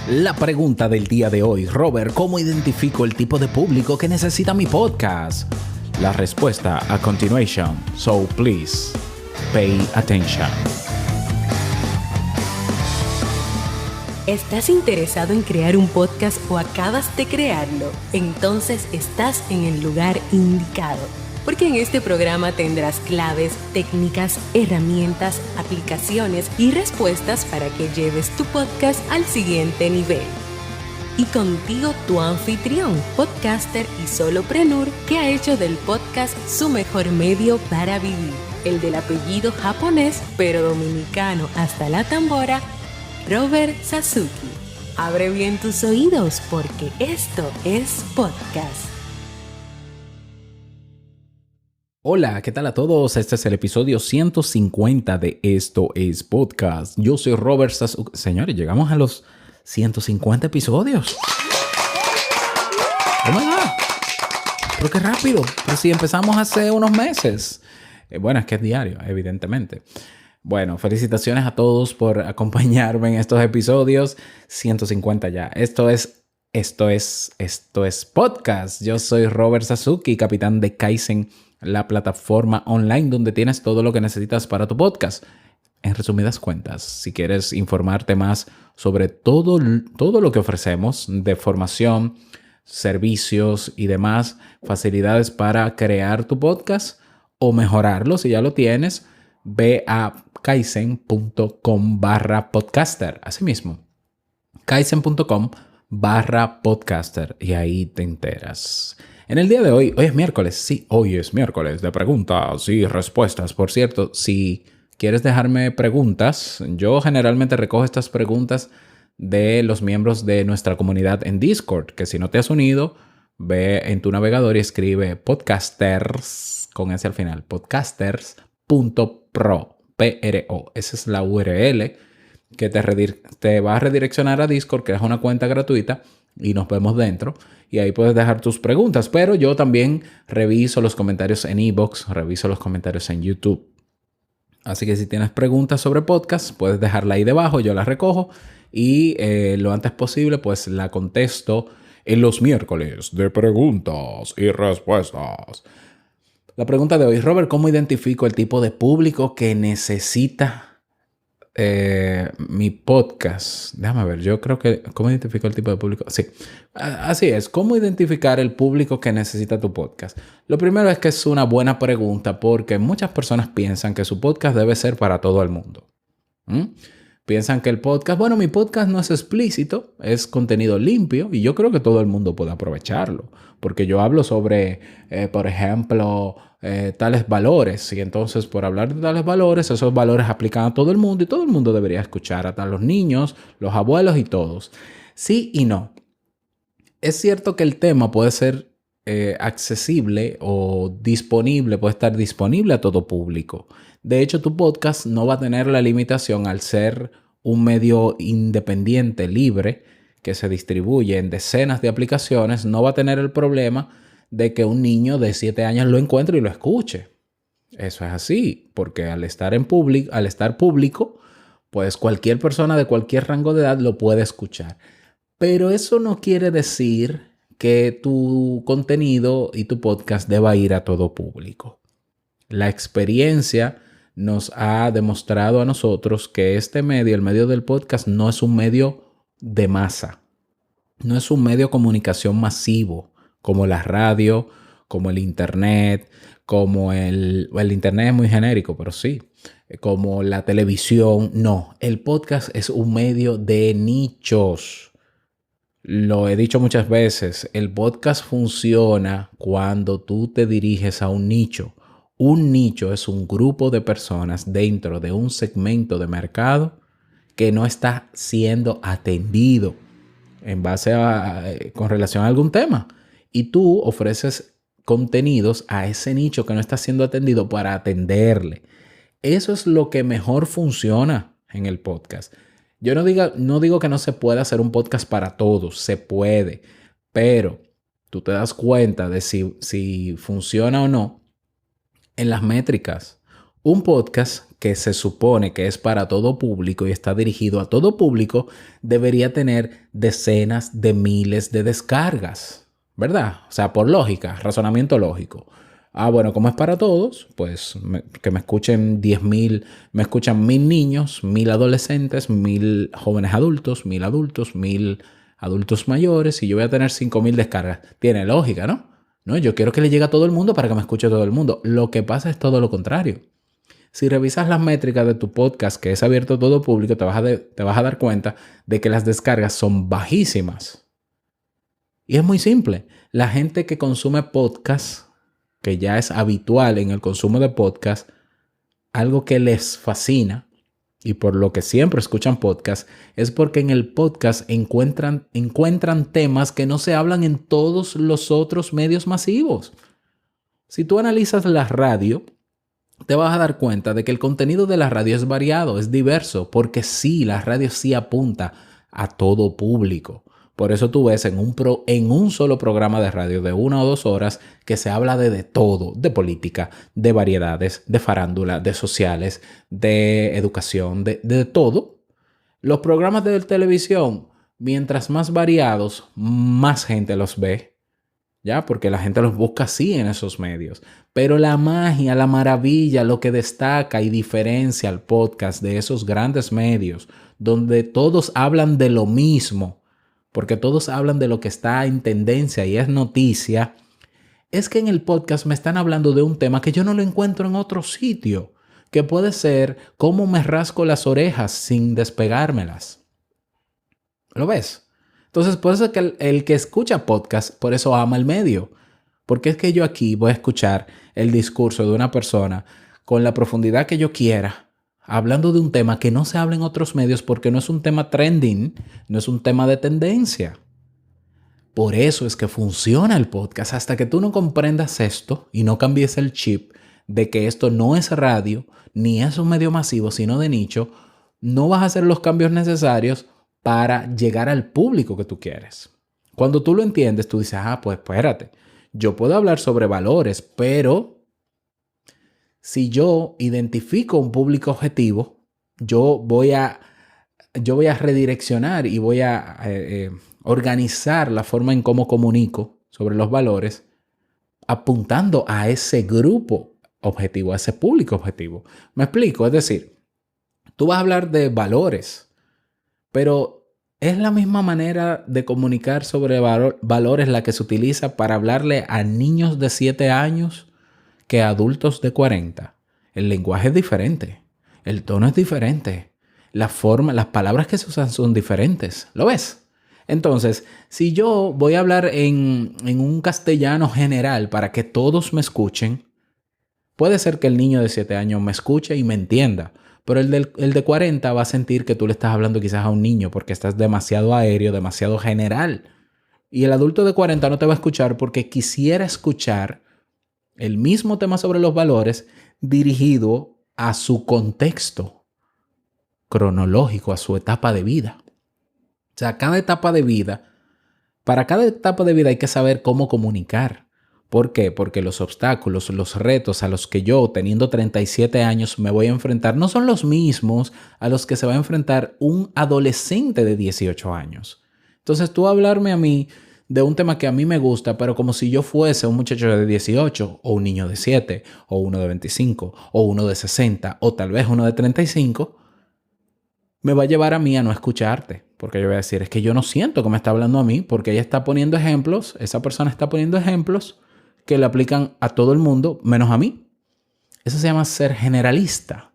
La pregunta del día de hoy, Robert, ¿cómo identifico el tipo de público que necesita mi podcast? La respuesta a continuation, so please, pay attention. ¿Estás interesado en crear un podcast o acabas de crearlo? Entonces estás en el lugar indicado, porque en este programa tendrás claves, técnicas, herramientas, aplicaciones y respuestas para que lleves tu podcast al siguiente nivel. Y contigo tu anfitrión, podcaster y solopreneur que ha hecho del podcast su mejor medio para vivir, el del apellido japonés pero dominicano hasta la tambora, Robert Sasuki. Abre bien tus oídos porque esto es podcast. Hola, ¿qué tal a todos? Este es el episodio 150 de Esto es Podcast. Yo soy Robert Sasuki. Señores, llegamos a los 150 episodios. ¡Oh, my God! Pero qué rápido. Pero si empezamos hace unos meses. Bueno, es que es diario, evidentemente. Bueno, felicitaciones a todos por acompañarme en estos episodios. 150 ya. Esto es Podcast. Yo soy Robert Sasuki, capitán de Kaizen, la plataforma online donde tienes todo lo que necesitas para tu podcast. En resumidas cuentas, si quieres informarte más sobre todo lo que ofrecemos de formación, servicios y demás facilidades para crear tu podcast o mejorarlo si ya lo tienes, ve a kaizen.com/podcaster. Asimismo, kaizen.com/podcaster y ahí te enteras. En el día de hoy es miércoles. Sí, hoy es miércoles de preguntas y respuestas. Por cierto, si quieres dejarme preguntas, yo generalmente recojo estas preguntas de los miembros de nuestra comunidad en Discord, que si no te has unido, ve en tu navegador y escribe podcasters, con ese al final, podcasters.pro, P-R-O. Esa es la URL que te va a redireccionar a Discord, que es una cuenta gratuita, y nos vemos dentro. Y ahí puedes dejar tus preguntas. Pero yo también reviso los comentarios en iVoox, reviso los comentarios en YouTube. Así que si tienes preguntas sobre podcast, puedes dejarla ahí debajo, yo la recojo y lo antes posible pues la contesto en los miércoles de preguntas y respuestas. La pregunta de hoy, Robert, ¿cómo identifico el tipo de público que necesita mi podcast? Déjame ver, yo creo que... ¿Cómo identifico el tipo de público? Sí, así es. ¿Cómo identificar el público que necesita tu podcast? Lo primero es que es una buena pregunta porque muchas personas piensan que su podcast debe ser para todo el mundo. Piensan que el podcast, bueno, mi podcast no es explícito, es contenido limpio y yo creo que todo el mundo puede aprovecharlo. Porque yo hablo sobre, por ejemplo, tales valores. Y entonces, por hablar de tales valores, esos valores aplican a todo el mundo y todo el mundo debería escuchar, hasta los niños, los abuelos y todos. Sí y no. Es cierto que el tema puede ser accesible o disponible, puede estar disponible a todo público. De hecho, tu podcast no va a tener la limitación al ser un medio independiente, libre, que se distribuye en decenas de aplicaciones, no va a tener el problema de que un niño de 7 años lo encuentre y lo escuche. Eso es así, porque al estar público, pues cualquier persona de cualquier rango de edad lo puede escuchar. Pero eso no quiere decir que tu contenido y tu podcast deba ir a todo público. La experiencia nos ha demostrado a nosotros que este medio, el medio del podcast, no es un medio de masa. No es un medio de comunicación masivo como la radio, como el internet, como el internet es muy genérico, pero sí, como la televisión. No, el podcast es un medio de nichos. Lo he dicho muchas veces, el podcast funciona cuando tú te diriges a un nicho. Un nicho es un grupo de personas dentro de un segmento de mercado que no está siendo atendido con relación a algún tema. Y tú ofreces contenidos a ese nicho que no está siendo atendido para atenderle. Eso es lo que mejor funciona en el podcast. Yo no digo que no se pueda hacer un podcast para todos, se puede, pero tú te das cuenta de si funciona o no en las métricas Un podcast que se supone que es para todo público y está dirigido a todo público debería tener decenas de miles de descargas, ¿verdad? O sea, por lógica, razonamiento lógico. Bueno, como es para todos, pues que me escuchen 10.000, me escuchan 1.000 niños, 1.000 adolescentes, 1.000 jóvenes adultos, 1.000 adultos mayores y yo voy a tener 5.000 descargas. Tiene lógica, ¿no? No, yo quiero que le llegue a todo el mundo para que me escuche todo el mundo. Lo que pasa es todo lo contrario. Si revisas las métricas de tu podcast, que es abierto a todo público, te vas a dar cuenta de que las descargas son bajísimas. Y es muy simple. La gente que consume podcast, que ya es habitual en el consumo de podcast, algo que les fascina y por lo que siempre escuchan podcast, es porque en el podcast encuentran temas que no se hablan en todos los otros medios masivos. Si tú analizas la radio, te vas a dar cuenta de que el contenido de la radio es variado, es diverso, porque sí, la radio sí apunta a todo público. Por eso tú ves en un solo programa de radio de 1 o 2 horas que se habla de todo, de política, de variedades, de farándula, de sociales, de educación, de todo. Los programas de televisión, mientras más variados, más gente los ve. ¿Ya? Porque la gente los busca así en esos medios. Pero la magia, la maravilla, lo que destaca y diferencia al podcast de esos grandes medios, donde todos hablan de lo mismo, porque todos hablan de lo que está en tendencia y es noticia, es que en el podcast me están hablando de un tema que yo no lo encuentro en otro sitio, que puede ser cómo me rasco las orejas sin despegármelas. ¿Lo ves? Entonces, por eso es que el que escucha podcast, por eso ama el medio. Porque es que yo aquí voy a escuchar el discurso de una persona con la profundidad que yo quiera, hablando de un tema que no se habla en otros medios porque no es un tema trending, no es un tema de tendencia. Por eso es que funciona el podcast. Hasta que tú no comprendas esto y no cambies el chip de que esto no es radio, ni es un medio masivo, sino de nicho, no vas a hacer los cambios necesarios para llegar al público que tú quieres. Cuando tú lo entiendes, tú dices, pues espérate, yo puedo hablar sobre valores, pero si yo identifico un público objetivo, yo voy a redireccionar y voy a organizar la forma en cómo comunico sobre los valores, apuntando a ese grupo objetivo, a ese público objetivo. ¿Me explico? Es decir, tú vas a hablar de valores, pero es la misma manera de comunicar sobre valores la que se utiliza para hablarle a niños de 7 años que a adultos de 40. El lenguaje es diferente. El tono es diferente. La forma, las palabras que se usan son diferentes. ¿Lo ves? Entonces, si yo voy a hablar en un castellano general para que todos me escuchen, puede ser que el niño de 7 años me escuche y me entienda. Pero el de 40 va a sentir que tú le estás hablando quizás a un niño porque estás demasiado aéreo, demasiado general. Y el adulto de 40 no te va a escuchar porque quisiera escuchar el mismo tema sobre los valores dirigido a su contexto cronológico, a su etapa de vida. O sea, para cada etapa de vida hay que saber cómo comunicar. ¿Por qué? Porque los obstáculos, los retos a los que yo, teniendo 37 años, me voy a enfrentar no son los mismos a los que se va a enfrentar un adolescente de 18 años. Entonces tú hablarme a mí de un tema que a mí me gusta, pero como si yo fuese un muchacho de 18 o un niño de 7 o uno de 25 o uno de 60 o tal vez uno de 35, me va a llevar a mí a no escucharte. Porque yo voy a decir, es que yo no siento que me está hablando a mí porque ella está poniendo ejemplos, esa persona está poniendo ejemplos que le aplican a todo el mundo, menos a mí. Eso se llama ser generalista.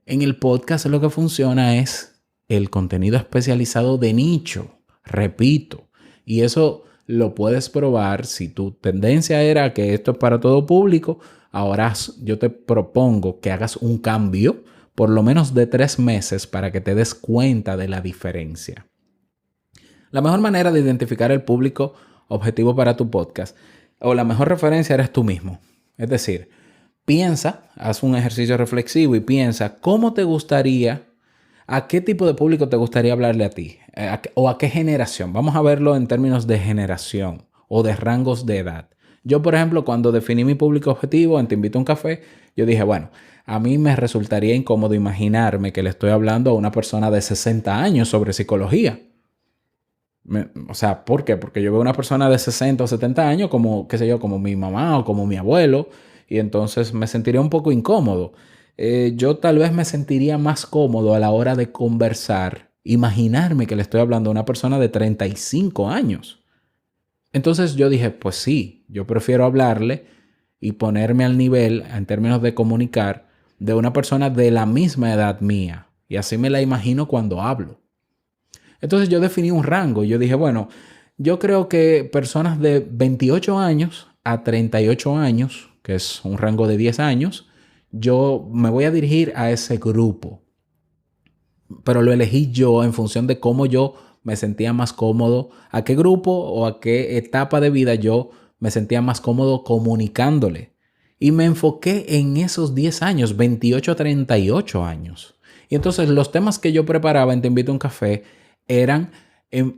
En el podcast lo que funciona es el contenido especializado de nicho. Repito. Y eso lo puedes probar si tu tendencia era que esto es para todo público. Ahora yo te propongo que hagas un cambio por lo menos de 3 meses para que te des cuenta de la diferencia. La mejor manera de identificar el público objetivo para tu podcast o la mejor referencia eres tú mismo. Es decir, haz un ejercicio reflexivo y piensa cómo te gustaría, a qué tipo de público te gustaría hablarle a ti o a qué generación. Vamos a verlo en términos de generación o de rangos de edad. Yo, por ejemplo, cuando definí mi público objetivo en Te Invito a un Café, yo dije, bueno, a mí me resultaría incómodo imaginarme que le estoy hablando a una persona de 60 años sobre psicología. O sea, ¿por qué? Porque yo veo a una persona de 60 o 70 años como, qué sé yo, como mi mamá o como mi abuelo, y entonces me sentiría un poco incómodo. Yo tal vez me sentiría más cómodo a la hora de conversar, imaginarme que le estoy hablando a una persona de 35 años. Entonces yo dije, pues sí, yo prefiero hablarle y ponerme al nivel, en términos de comunicar, de una persona de la misma edad mía. Y así me la imagino cuando hablo. Entonces yo definí un rango. Yo dije, bueno, yo creo que personas de 28 años a 38 años, que es un rango de 10 años, yo me voy a dirigir a ese grupo. Pero lo elegí yo en función de cómo yo me sentía más cómodo, a qué grupo o a qué etapa de vida yo me sentía más cómodo comunicándole. Y me enfoqué en esos 10 años, 28 a 38 años. Y entonces los temas que yo preparaba en Te Invito a un Café eran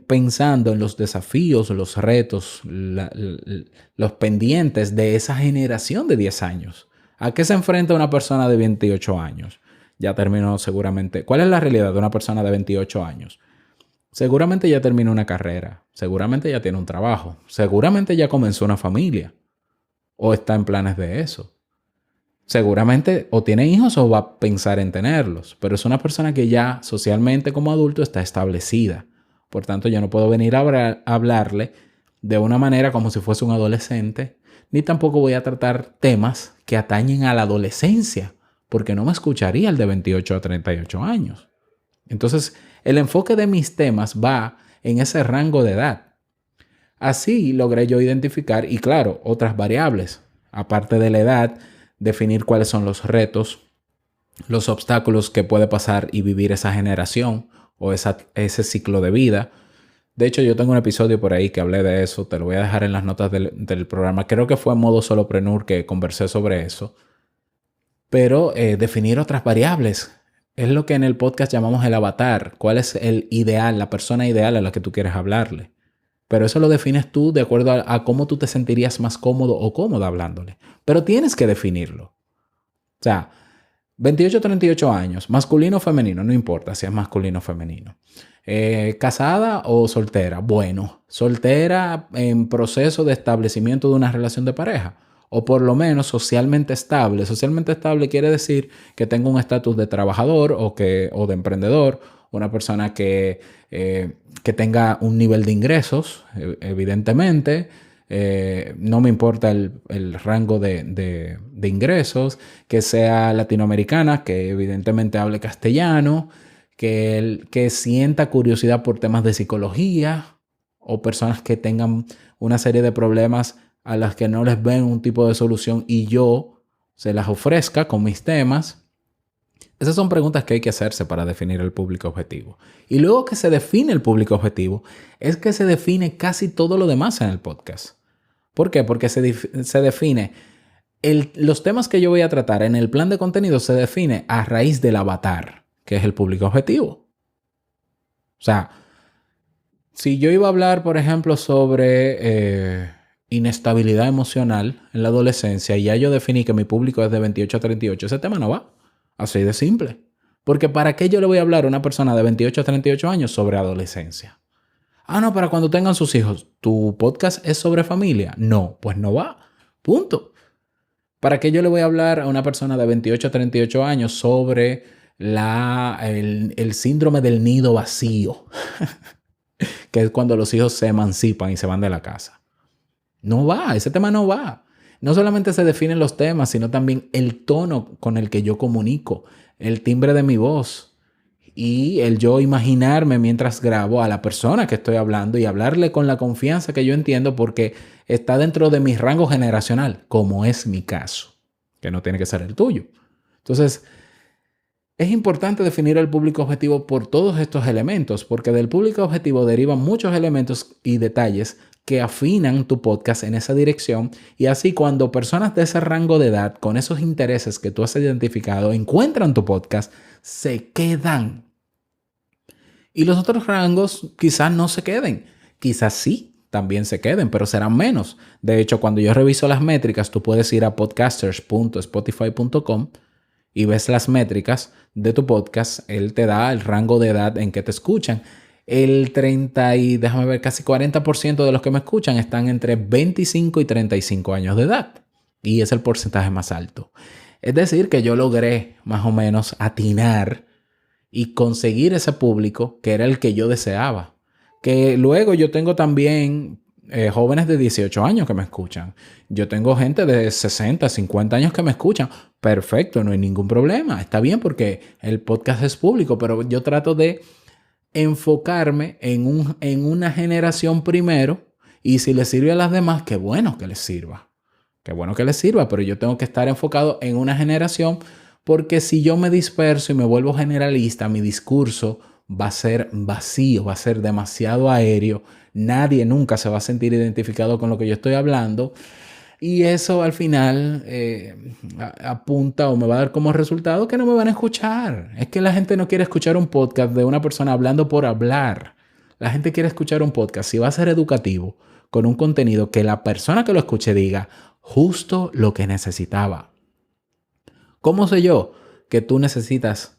pensando en los desafíos, los retos, los pendientes de esa generación de 10 años. ¿A qué se enfrenta una persona de 28 años? Ya terminó seguramente. ¿Cuál es la realidad de una persona de 28 años? Seguramente ya terminó una carrera, seguramente ya tiene un trabajo, seguramente ya comenzó una familia o está en planes de eso. Seguramente o tiene hijos o va a pensar en tenerlos, pero es una persona que ya socialmente como adulto está establecida. Por tanto, yo no puedo venir a hablarle de una manera como si fuese un adolescente, ni tampoco voy a tratar temas que atañen a la adolescencia, porque no me escucharía el de 28 a 38 años. Entonces, el enfoque de mis temas va en ese rango de edad. Así logré yo identificar, y claro, otras variables, aparte de la edad, definir cuáles son los retos, los obstáculos que puede pasar y vivir esa generación o ese ciclo de vida. De hecho, yo tengo un episodio por ahí que hablé de eso, te lo voy a dejar en las notas del programa. Creo que fue en modo solopreneur que conversé sobre eso. Pero definir otras variables es lo que en el podcast llamamos el avatar. ¿Cuál es el ideal, la persona ideal a la que tú quieres hablarle? Pero eso lo defines tú de acuerdo a cómo tú te sentirías más cómodo o cómoda hablándole. Pero tienes que definirlo. O sea, 28 o 38 años, masculino o femenino, no importa si es masculino o femenino. ¿Casada o soltera? Bueno, soltera en proceso de establecimiento de una relación de pareja. O por lo menos socialmente estable. Socialmente estable quiere decir que tengo un estatus de trabajador o de emprendedor, una persona que tenga un nivel de ingresos, evidentemente. No me importa el rango de ingresos, que sea latinoamericana, que evidentemente hable castellano, que sienta curiosidad por temas de psicología, o personas que tengan una serie de problemas a las que no les ven un tipo de solución y yo se las ofrezca con mis temas. Esas son preguntas que hay que hacerse para definir el público objetivo. Y luego que se define el público objetivo, es que se define casi todo lo demás en el podcast. ¿Por qué? Porque se define los temas que yo voy a tratar en el plan de contenido se define a raíz del avatar, que es el público objetivo. O sea, si yo iba a hablar, por ejemplo, sobre inestabilidad emocional en la adolescencia y ya yo definí que mi público es de 28 a 38, ese tema no va. Así de simple. Porque ¿para qué yo le voy a hablar a una persona de 28 a 38 años sobre adolescencia? Ah, no, para cuando tengan sus hijos. ¿Tu podcast es sobre familia? No, pues no va. Punto. ¿Para qué yo le voy a hablar a una persona de 28 a 38 años sobre el síndrome del nido vacío? Que es cuando los hijos se emancipan y se van de la casa. No va, ese tema no va. No solamente se definen los temas, sino también el tono con el que yo comunico, el timbre de mi voz y el yo imaginarme mientras grabo a la persona que estoy hablando y hablarle con la confianza que yo entiendo porque está dentro de mi rango generacional, como es mi caso, que no tiene que ser el tuyo. Entonces, es importante definir el público objetivo por todos estos elementos, porque del público objetivo derivan muchos elementos y detalles que afinan tu podcast en esa dirección, y así cuando personas de ese rango de edad con esos intereses que tú has identificado encuentran tu podcast, se quedan. Y los otros rangos quizás no se queden, quizás sí, también se queden, pero serán menos. De hecho, cuando yo reviso las métricas, tú puedes ir a podcasters.spotify.com y ves las métricas de tu podcast, él te da el rango de edad en que te escuchan. El 30 y déjame ver, casi 40% de los que me escuchan están entre 25 y 35 años de edad. Y es el porcentaje más alto. Es decir, que yo logré más o menos atinar y conseguir ese público que era el que yo deseaba. Que luego yo tengo también jóvenes de 18 años que me escuchan. Yo tengo gente de 60, 50 años que me escuchan. Perfecto, no hay ningún problema. Está bien porque el podcast es público, pero yo trato de enfocarme en una generación primero, y si le sirve a las demás, qué bueno que les sirva. Qué bueno que les sirva, pero yo tengo que estar enfocado en una generación, porque si yo me disperso y me vuelvo generalista, mi discurso va a ser vacío, va a ser demasiado aéreo. Nadie nunca se va a sentir identificado con lo que yo estoy hablando. Y eso al final apunta o me va a dar como resultado que no me van a escuchar. Es que la gente no quiere escuchar un podcast de una persona hablando por hablar. La gente quiere escuchar un podcast, si va a ser educativo, con un contenido que la persona que lo escuche diga justo lo que necesitaba. ¿Cómo sé yo que tú necesitabas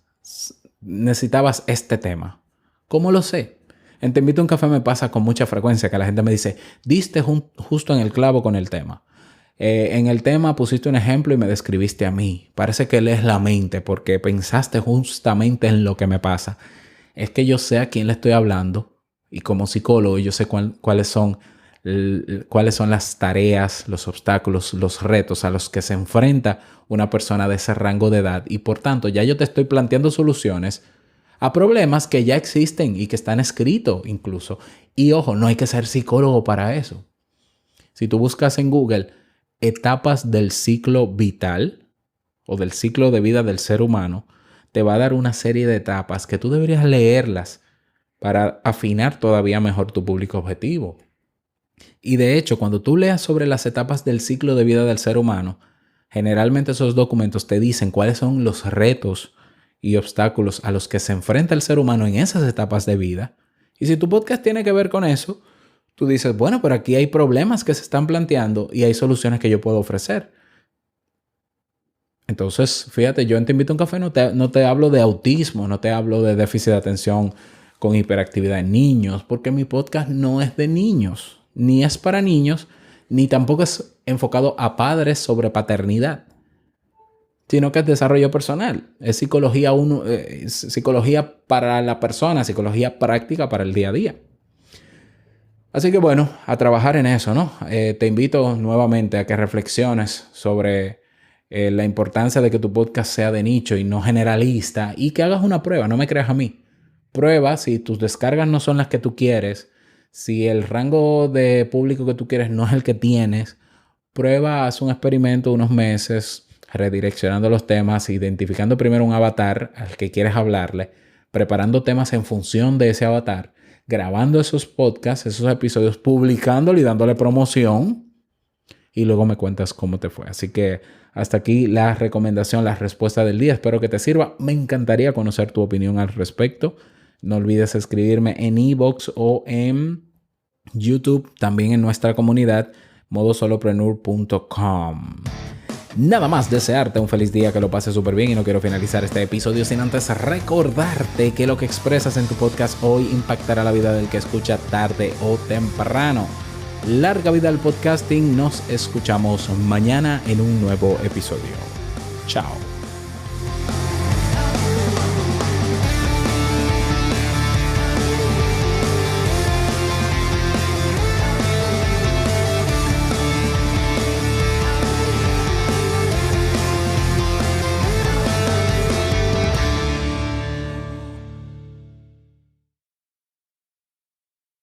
este tema? ¿Cómo lo sé? En Te Invito a un Café me pasa con mucha frecuencia que la gente me dice, diste justo en el clavo con el tema. En el tema pusiste un ejemplo y me describiste a mí. Parece que lees la mente porque pensaste justamente en lo que me pasa. Es que yo sé a quién le estoy hablando, y como psicólogo yo sé cuáles son las tareas, los obstáculos, los retos a los que se enfrenta una persona de ese rango de edad, y por tanto ya yo te estoy planteando soluciones a problemas que ya existen y que están escritos incluso. Y ojo, no hay que ser psicólogo para eso. Si tú buscas en Google etapas del ciclo vital o del ciclo de vida del ser humano, te va a dar una serie de etapas que tú deberías leerlas para afinar todavía mejor tu público objetivo. Y de hecho, cuando tú leas sobre las etapas del ciclo de vida del ser humano, generalmente esos documentos te dicen cuáles son los retos y obstáculos a los que se enfrenta el ser humano en esas etapas de vida. Y si tu podcast tiene que ver con eso, tú dices, bueno, pero aquí hay problemas que se están planteando y hay soluciones que yo puedo ofrecer. Entonces, fíjate, yo en Te Invito a un Café no te hablo de autismo, no te hablo de déficit de atención con hiperactividad en niños, porque mi podcast no es de niños, ni es para niños, ni tampoco es enfocado a padres sobre paternidad, sino que es desarrollo personal. Es psicología para la persona, psicología práctica para el día a día. Así que bueno, a trabajar en eso, ¿no? Te invito nuevamente a que reflexiones sobre la importancia de que tu podcast sea de nicho y no generalista, y que hagas una prueba. No me creas a mí. Prueba si tus descargas no son las que tú quieres, si el rango de público que tú quieres no es el que tienes. Prueba, haz un experimento unos meses, redireccionando los temas, identificando primero un avatar al que quieres hablarle, preparando temas en función de ese avatar, grabando esos podcasts, esos episodios, publicándolo y dándole promoción, y luego me cuentas cómo te fue. Así que hasta aquí la recomendación, la respuesta del día. Espero que te sirva. Me encantaría conocer tu opinión al respecto. No olvides escribirme en iVoox o en YouTube, también en nuestra comunidad modosolopreneur.com. Nada más desearte un feliz día, que lo pases súper bien, y no quiero finalizar este episodio sin antes recordarte que lo que expresas en tu podcast hoy impactará la vida del que escucha tarde o temprano. Larga vida al podcasting. Nos escuchamos mañana en un nuevo episodio. Chao.